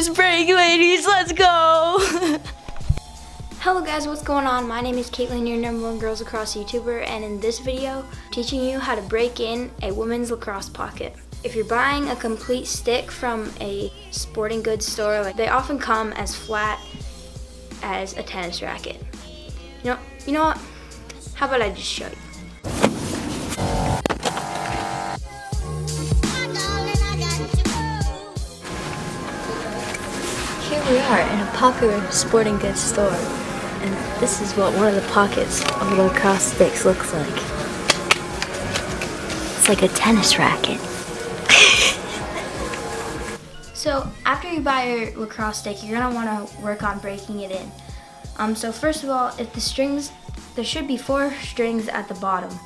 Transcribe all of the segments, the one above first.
this break, ladies. Let's go. Hello guys, what's going on? My name is Caitlin, your #1 Girls Lacrosse YouTuber, and in this video, I'm teaching you how to break in a women's lacrosse pocket. If you're buying a complete stick from a sporting goods store, they often come as flat as a tennis racket. You know what? How about I just show you? Here we are in a popular sporting goods store, and this is what one of the pockets of the lacrosse sticks looks like. It's like a tennis racket. So after you buy your lacrosse stick, you're gonna want to work on breaking it in. So first of all, if the strings, there should be 4 strings at the bottom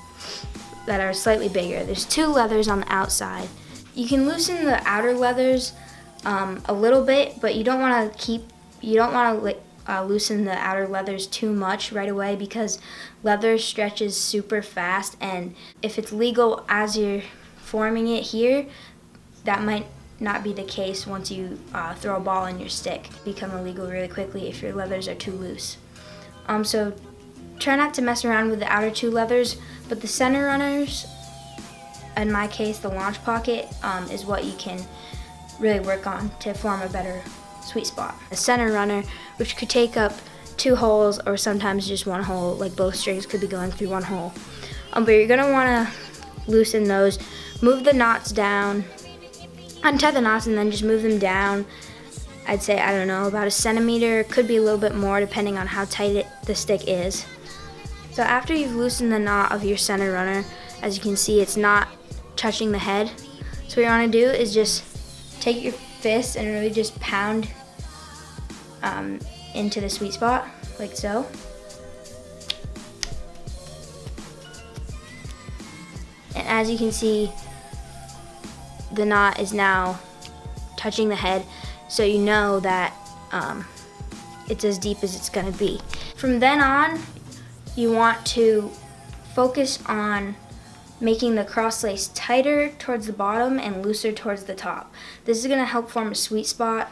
that are slightly bigger. There's 2 leathers on the outside. You can loosen the outer leathers a little bit, but you don't want to loosen the outer leathers too much right away, because leather stretches super fast, and if it's legal as you're forming it here, that might not be the case once you throw a ball in your stick. Become illegal really quickly if your leathers are too loose. So try not to mess around with the outer 2 leathers, but the center runners, in my case the launch pocket, is what you can really work on to form a better sweet spot. A center runner, which could take up 2 holes or sometimes just 1 hole, like both strings could be going through 1 hole. But you're gonna wanna loosen those, move the knots down, untie the knots and then just move them down. I'd say, I don't know, about 1 centimeter, could be a little bit more depending on how tight the stick is. So after you've loosened the knot of your center runner, as you can see, it's not touching the head. So what you wanna do is just take your fist and really just pound into the sweet spot, like so. And as you can see, the knot is now touching the head, so you know that it's as deep as it's gonna be. From then on, you want to focus on making the cross lace tighter towards the bottom and looser towards the top. This is gonna help form a sweet spot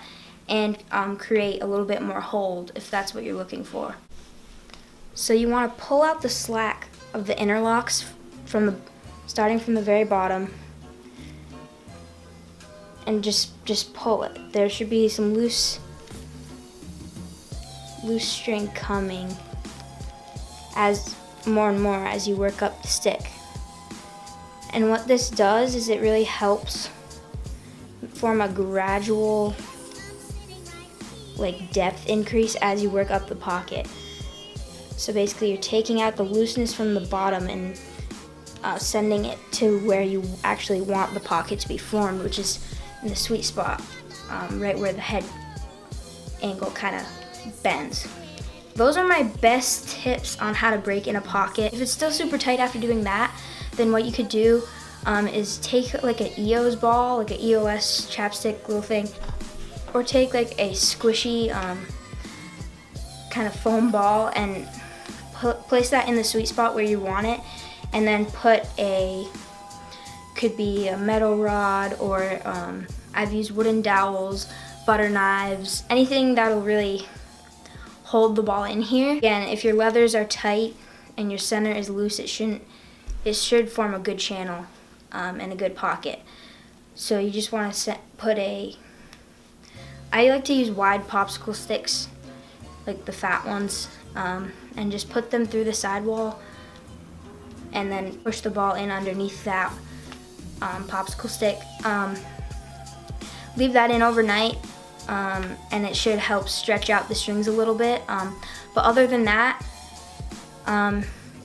and create a little bit more hold if that's what you're looking for. So you wanna pull out the slack of the interlocks starting from the very bottom, and just pull it. There should be some loose string coming as more and more as you work up the stick. And what this does is it really helps form a gradual depth increase as you work up the pocket. So basically you're taking out the looseness from the bottom and sending it to where you actually want the pocket to be formed, which is in the sweet spot, right where the head angle kind of bends. Those are my best tips on how to break in a pocket. If it's still super tight after doing that, then what you could do is take like an EOS ball, like an EOS chapstick little thing, or take like a squishy kind of foam ball and place that in the sweet spot where you want it, and then put could be a metal rod, or I've used wooden dowels, butter knives, anything that'll really hold the ball in here. Again, if your leathers are tight and your center is loose, it should form a good channel and a good pocket. So you just want to I like to use wide popsicle sticks, like the fat ones, and just put them through the sidewall and then push the ball in underneath that popsicle stick. Leave that in overnight, and it should help stretch out the strings a little bit. But other than that,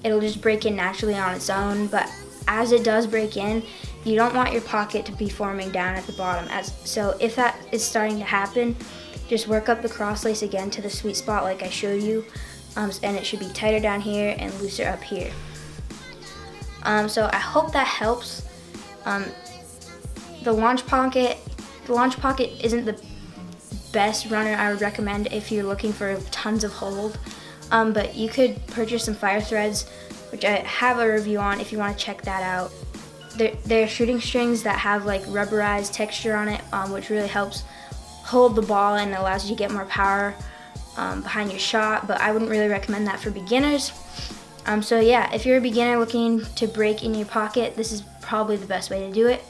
it'll just break in naturally on its own. But as it does break in, you don't want your pocket to be forming down at the bottom. So if that is starting to happen, just work up the cross lace again to the sweet spot like I showed you, and it should be tighter down here and looser up here. So I hope that helps. The launch pocket isn't the best runner I would recommend if you're looking for tons of hold, but you could purchase some fire threads, which I have a review on if you want to check that out. They're shooting strings that have like rubberized texture on it, which really helps hold the ball and it allows you to get more power behind your shot, but I wouldn't really recommend that for beginners. So yeah, if you're a beginner looking to break in your pocket, this is probably the best way to do it.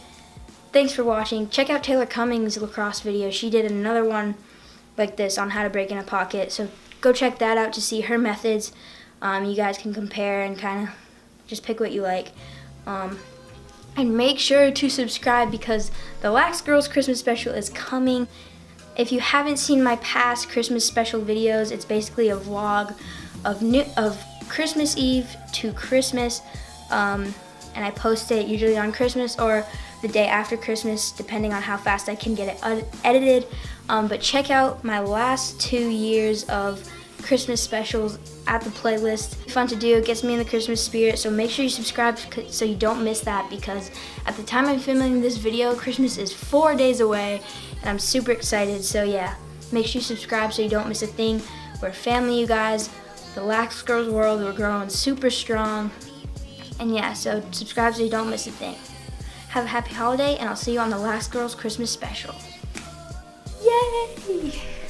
Thanks for watching. Check out Taylor Cummings' lacrosse video. She did another one like this on how to break in a pocket, so go check that out to see her methods. You guys can compare and kind of just pick what you like. And make sure to subscribe because the Lax Girls Christmas special is coming. If you haven't seen my past Christmas special videos, it's basically a vlog of Christmas Eve to Christmas, and I post it usually on Christmas or the day after Christmas, depending on how fast I can get it edited. But check out my last 2 years of Christmas specials at the playlist. Fun to do, it gets me in the Christmas spirit, so make sure you subscribe so you don't miss that, because at the time I'm filming this video, Christmas is 4 days away, and I'm super excited. So yeah, make sure you subscribe so you don't miss a thing. We're a family, you guys. The Lax Girls World, we're growing super strong. And yeah, so subscribe so you don't miss a thing. Have a happy holiday, and I'll see you on the Lax Girls Christmas special. Yay!